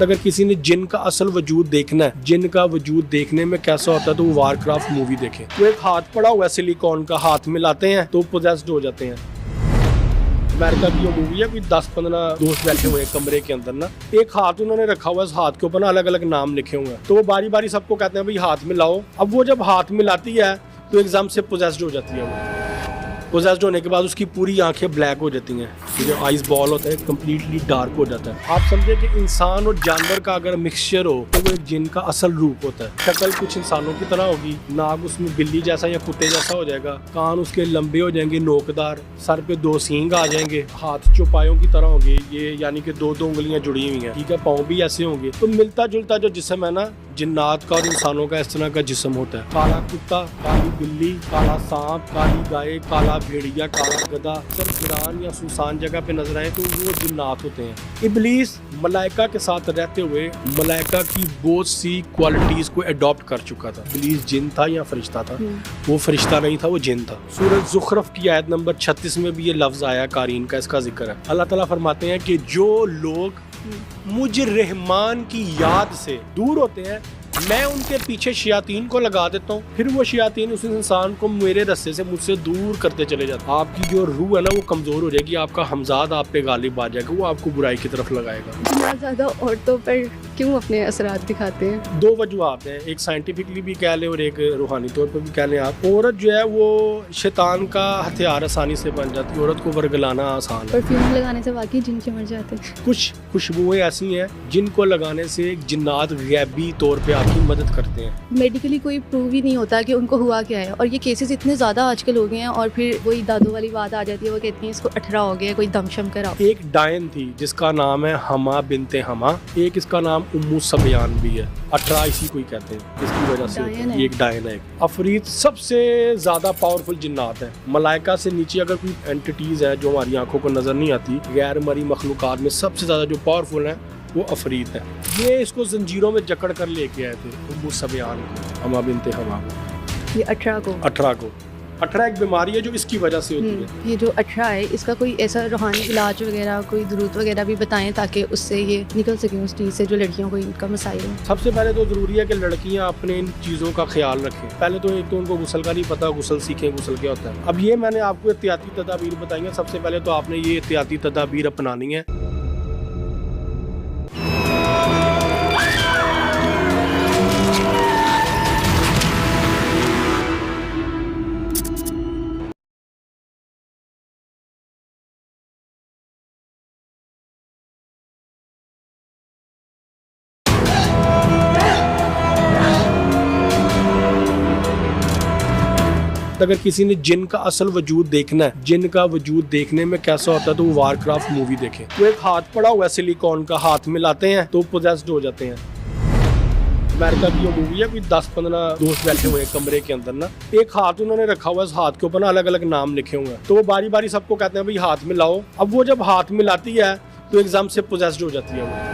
अगर किसी ने जिन का असल वजूद देखना है, जिन का वजूद देखने में कैसा होता है, तो वो वारक्राफ्ट मूवी देखें। वो एक हाथ पड़ा हुआ है सिलिकॉन का, हाथ मिलाते हैं तो पोजेस्ड हो जाते हैं। अमेरिका की जो मूवी है, कोई 10-15 दोस्त बैठे हुए हैं कमरे के अंदर ना, एक हाथ उन्होंने रखा हुआ है, उस हाथ के ऊपर ना अलग अलग नाम लिखे हुए हैं, तो वो बारी बारी सबको कहते हैं भाई हाथ मिलाओ। अब वो जब हाथ मिलाती है तो एकदम से पोजेस्ड हो जाती है। वो पोजेस्ड होने के बाद उसकी पूरी आंखें ब्लैक हो जाती हैं, जो आइस बॉल होता है कम्प्लीटली डार्क हो जाता है। आप समझे कि इंसान और जानवर का अगर मिक्सचर हो तो वो एक जिन का असल रूप होता है। शक्ल कुछ इंसानों की तरह होगी, नाक उसमें बिल्ली जैसा या कुत्ते जैसा हो जाएगा, कान उसके लंबे हो जाएंगे नोकदार, सर पे 2 सींग आ जाएंगे, हाथ चौपायों की तरह होंगे, ये यानी कि 2 उंगलियां जुड़ी हुई हैं, ठीक है, पाँव भी ऐसे होंगे। तो मिलता जुलता जो जिस्म है ना, जिन्नात का और इंसानों का इस तरह का जिस्म होता है। काला कुत्ता, काली बिल्ली, काला सांप, काली गाय, काला भेड़िया, काला गधा, सर वीरान या सुनसान जगह पे नजर आए तो वो जिन्नात होते हैं। इब्लीस मलाइका के साथ रहते हुए मलाइका की बहुत सी क्वालिटीज को अडॉप्ट कर चुका था। इब्लीस जिन था या फरिश्ता था? वो फरिश्ता नहीं था, वो जिन था। सूरह ज़ुख़रफ़ की आयत नंबर 36 में भी ये लफ्ज आया, कारीन का इसका जिक्र है। अल्लाह ताला फरमाते हैं कि जो लोग मुझ रहमान की याद से दूर होते हैं, मैं उनके पीछे शयातीन को लगा देता हूँ, फिर वो शयातीन उस इंसान को मेरे रस्ते से मुझसे दूर करते चले जाते हैं। आपकी जो रूह है ना वो कमजोर हो जाएगी, आपका हमजाद आप पे गालिब आ जाएगा, वो आपको बुराई की तरफ लगाएगा। इतना ज्यादा औरतों पर क्यों अपने असरात दिखाते हैं? 2 वजूहात हैं, एक साइंटिफिकली भी कह लें और एक रूहानी तौर पर भी कह लें। आप औरत जो है वो शैतान का हथियार आसानी से बन जाती है, औरत को वर्गलाना आसान है। परफ्यूम लगाने से वाकई जिन के मर जाते हैं। कुछ खुशबुएं ऐसी हैं जिनको लगाने से जिन्नात गैबी तौर पे आपकी मदद करते हैं। मेडिकली कोई प्रूव ही नहीं होता कि उनको हुआ क्या है, और ये केसेस इतने ज्यादा आजकल हो गए हैं। और फिर वही दादू वाली बात आ जाती है, वो कहती है इसको 18 हो गया, कोई दमशम कराओ। एक डायन थी जिसका नाम है हमा बिनते हमा, एक इसका नाम उम्मू सबियान भी है। 18 इसी को ही कहते हैं, इसकी वजह से ये एक डायन है। अफरीत सबसे ज्यादा पावरफुल जिन्नात है। मलाइका से नीचे अगर कोई एंटिटीज है जो हमारी आंखों को नजर नहीं आती, गैर मरी मखलूकात में सबसे ज्यादा जो पावरफुल है वो अफरीत है। ये इसको जंजीरों में जकड़ कर लेके आए थे उम्मू सबियान को, हमा बिनते हमा को। ये 18 को 18 एक बीमारी है जो इसकी वजह से होती है। ये जो 18 है, इसका कोई ऐसा रूहानी इलाज वगैरह, कोई दुरूद वगैरह भी बताएं ताकि उससे ये निकल सके उस चीज़ से जो लड़कियों को इनका मसाइल है। सबसे पहले तो ज़रूरी है कि लड़कियां अपने इन चीज़ों का ख्याल रखें। पहले तो एक तो उनको गुस्ल का नहीं पता, गुस्ल सीखें, गुस्ल क्या होता है। अब ये मैंने आपको एहतियाती तदाबीर बताई हैं। सबसे पहले तो आपने ये एहतियाती तदाबीर अपनानी है। अगर किसी ने जिन का असल वजूद देखना है, जिन का वजूद देखने में कैसा होता है, तो वो वारक्राफ्ट मूवी देखें। वो एक हाथ पड़ा हुआ है सिलिकॉन का, हाथ मिलाते हैं तो पोजेस्ड हो जाते हैं। अमेरिका की जो मूवी है, कोई 10-15 दोस्त बैठे हुए हैं कमरे के अंदर ना, एक हाथ उन्होंने रखा हुआ है, उस हाथ के ऊपर ना अलग अलग नाम लिखे हुए हैं, तो वो बारी बारी सबको कहते हैं भाई हाथ मिलाओ। अब वो जब हाथ मिलाती है तो एकदम से पोजेस्ड हो जाती है। वो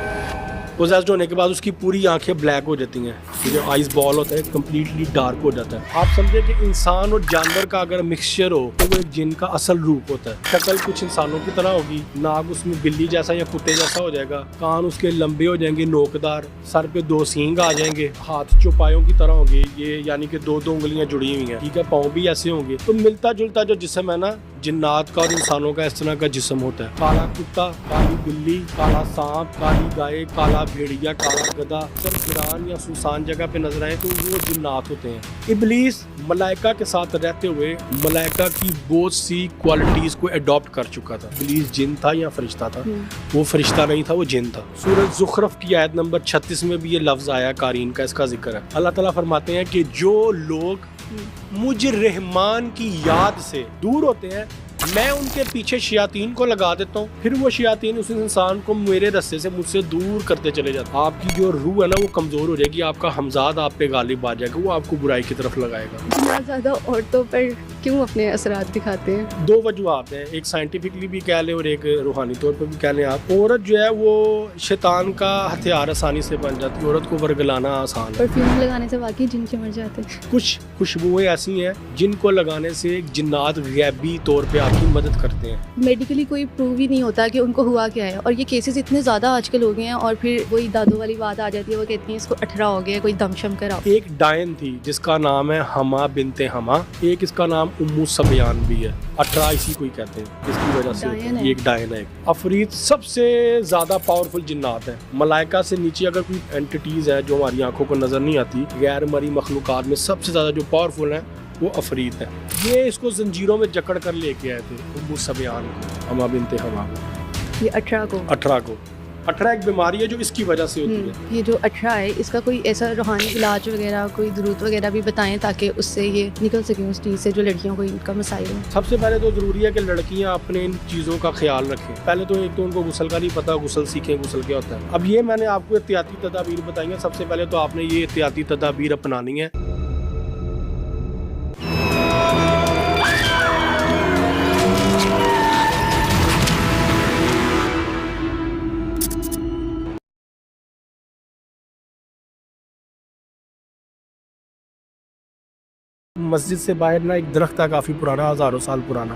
पोजेस्ड होने के बाद उसकी पूरी आंखें ब्लैक हो जाती हैं, जो आइस बॉल होता है कम्प्लीटली डार्क हो जाता है। आप समझे कि इंसान और जानवर का अगर मिक्सचर हो तो वो एक जिन का असल रूप होता है। शक्ल कुछ इंसानों की तरह होगी, नाक उसमें बिल्ली जैसा या कुत्ते जैसा हो जाएगा, कान उसके लंबे हो जाएंगे नोकदार, सर पे 2 सींग आ जाएंगे, हाथ चौपायों की तरह होंगे, ये यानी कि 2 उंगलियां जुड़ी हुई हैं, ठीक है, पाँव भी ऐसे होंगे। तो मिलता जुलता जो जिस्म है ना, जिन्नात का और इंसानों का इस तरह का जिस्म होता है। काला कुत्ता, काली बिल्ली, काला सांप, काली गाय, काला भेड़िया, काला गधा, सर वीरान या सुनसान जगह पे नजर आए तो वो जिन्नात होते हैं। इब्लीस मलाइका के साथ रहते हुए मलाइका की बहुत सी क्वालिटीज को अडॉप्ट कर चुका था। इब्लीस जिन था या फरिश्ता था? वो फरिश्ता नहीं था, वो जिन था। सूरह ज़ुख़रफ़ की आयत नंबर 36 में भी ये लफ्ज आया, कारीन का इसका जिक्र है। अल्लाह ताला फरमाते हैं कि जो लोग मुझ रहमान की याद से दूर होते हैं, मैं उनके पीछे शयातीन को लगा देता हूँ, फिर वो शयातीन उस इंसान को मेरे रस्ते से मुझसे दूर करते चले जाते हैं। आपकी जो रूह है ना वो कमजोर हो जाएगी, आपका हमजाद आप पे गालिब आ जाएगा, वो आपको बुराई की तरफ लगाएगा। इतना ज्यादा औरतों पर क्यों अपने असरात दिखाते हैं? दो वजूहत हैं, एक साइंटिफिकली भी कह लें और एक रूहानी तौर पर भी कह लें। आप औरत जो है वो शैतान का हथियार आसानी से बन जाती है, औरत को वर्गलाना आसान है। परफ्यूम लगाने से वाकई जिन मर जाते हैं। कुछ खुशबुएं ऐसी हैं जिनको लगाने से जिन्नात गैबी तौर पे आपकी मदद करते हैं। मेडिकली कोई प्रूव ही नहीं होता कि उनको हुआ क्या है, और ये केसेस इतने ज़्यादा आजकल हो गए हैं। और फिर वही दादों वाली बात आ जाती है, वो कहती हैं इसको 18 हो गया, कोई दमशम कराओ। एक डायन थी जिसका नाम है हमा बिनते हमा, एक इसका नाम उम्मू सबियान भी है। 18 इसी को ही कहते हैं, इसकी वजह से ये एक डायन है। अफरीद सबसे ज़्यादा पावरफुल जिन्नात है। मलाइका से नीचे अगर कोई एंटिटीज़ है जो हमारी आंखों को नज़र नहीं आती, गैर मरी मखलूक़ात में सबसे ज़्यादा जो पावरफुल है वो अफरीद है। ये इसको जंजीरों में जकड़ कर लेके आए थे उम्मू सबियान को, हमा बिनते हमा को। ये 18 को 18 एक बीमारी है जो इसकी वजह से होती है। ये जो 18 है, इसका कोई ऐसा रूहानी इलाज वगैरह, कोई दुरूद वगैरह भी बताएं ताकि उससे ये निकल सके उस चीज़ से जो लड़कियों को इनका मसाइल है। सबसे पहले तो ज़रूरी है कि लड़कियां अपने इन चीज़ों का ख्याल रखें। पहले तो एक तो उनको गुस्ल का नहीं पता, गुस्ल सीखें गुस्ल क्या होता है। अब ये मैंने आपको एहतियाती तदाबीर बताई हैं। सबसे पहले तो आपने ये एहतियाती तदाबीर अपनानी है। मस्जिद से बाहर ना एक दरख्त था काफ़ी पुराना, हज़ारों साल पुराना।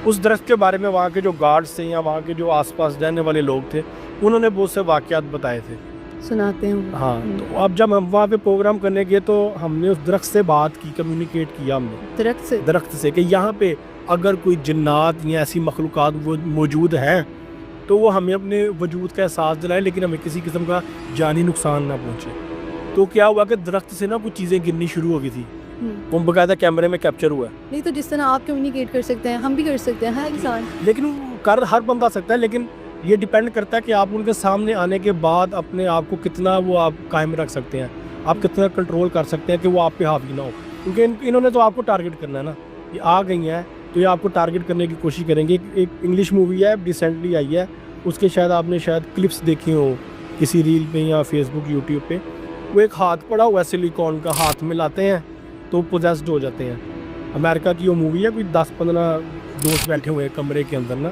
उस दरख्त के बारे में वहाँ के जो गार्ड्स थे या वहाँ के जो आसपास रहने वाले लोग थे, उन्होंने बहुत से वाक़यात बताए थे, सुनाते हैं। हाँ, तो अब जब हम वहाँ पे प्रोग्राम करने गए तो हमने उस दरख्त से बात की, कम्युनिकेट किया हमने दरख्त से कि यहाँ पे अगर कोई जिन्नात या ऐसी मखलूक़ात मौजूद हैं तो वो हमें अपने वजूद का एहसास दिलाए, लेकिन हमें किसी किस्म का जानी नुकसान ना पहुँचे। तो क्या हुआ कि दरख्त से ना कुछ चीज़ें गिरनी शुरू हो गई थी, वो बकायदा कैमरे में कैप्चर हुआ है। नहीं तो जिस तरह आप कम्युनिकेट कर सकते हैं, हम भी कर सकते हैं, हर इंसान। लेकिन कर हर बंदा सकता है, लेकिन ये डिपेंड करता है कि आप उनके सामने आने के बाद अपने आप को कितना वो आप कायम रख सकते हैं, आप कितना कंट्रोल कर सकते हैं कि वो आप पे हावी ना हो। क्योंकि इन्होंने तो आपको टारगेट करना है ना, ये आ गई हैं तो ये आपको टारगेट करने की कोशिश करेंगे। एक इंग्लिश मूवी है रिसेंटली आई है, उसके शायद आपने क्लिप्स देखी हो किसी रील पे या फेसबुक यूट्यूब पे। वो एक हाथ पड़ा हुआ है सिलिकॉन का, हाथ में लाते हैं तो पोजेस्ड हो जाते हैं। अमेरिका की वो मूवी है, कोई 10-15 दोस्त बैठे हुए हैं कमरे के अंदर ना,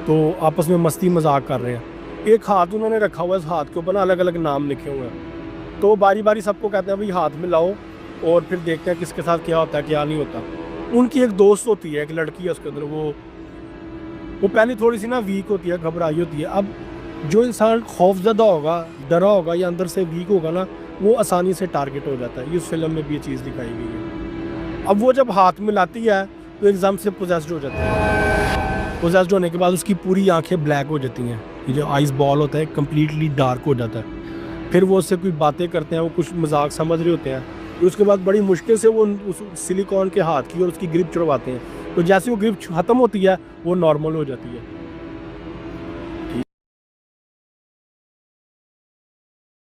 तो आपस में मस्ती मजाक कर रहे हैं। एक हाथ उन्होंने रखा हुआ है, इस हाथ के ऊपर ना अलग अलग नाम लिखे हुए हैं। तो बारी बारी सबको कहते हैं भाई हाथ में लाओ और फिर देखते हैं किसके साथ क्या होता है क्या नहीं होता। उनकी एक दोस्त होती है, एक लड़की है उसके अंदर, वो पहले थोड़ी सी ना वीक होती है, घबराई होती है। अब जो इंसान खौफजदा होगा, डरा होगा या अंदर से वीक होगा ना, वो आसानी से टारगेट हो जाता है। इस फिल्म में भी ये चीज़ दिखाई गई है। अब वो जब हाथ में लाती है तो एकदम से पोजेस्ड हो जाती है। पोजेस्ड होने के बाद उसकी पूरी आंखें ब्लैक हो जाती हैं, ये जो आइस बॉल होता है कम्प्लीटली डार्क हो जाता है। फिर वो उससे कोई बातें करते हैं, वो कुछ मजाक समझ रहे होते हैं। फिर उसके बाद बड़ी मुश्किल से वो उस सिलिकॉन के हाथ की और उसकी ग्रिप छुड़वाते हैं। तो जैसे वो ग्रिप ख़त्म होती है वो नॉर्मल हो जाती है।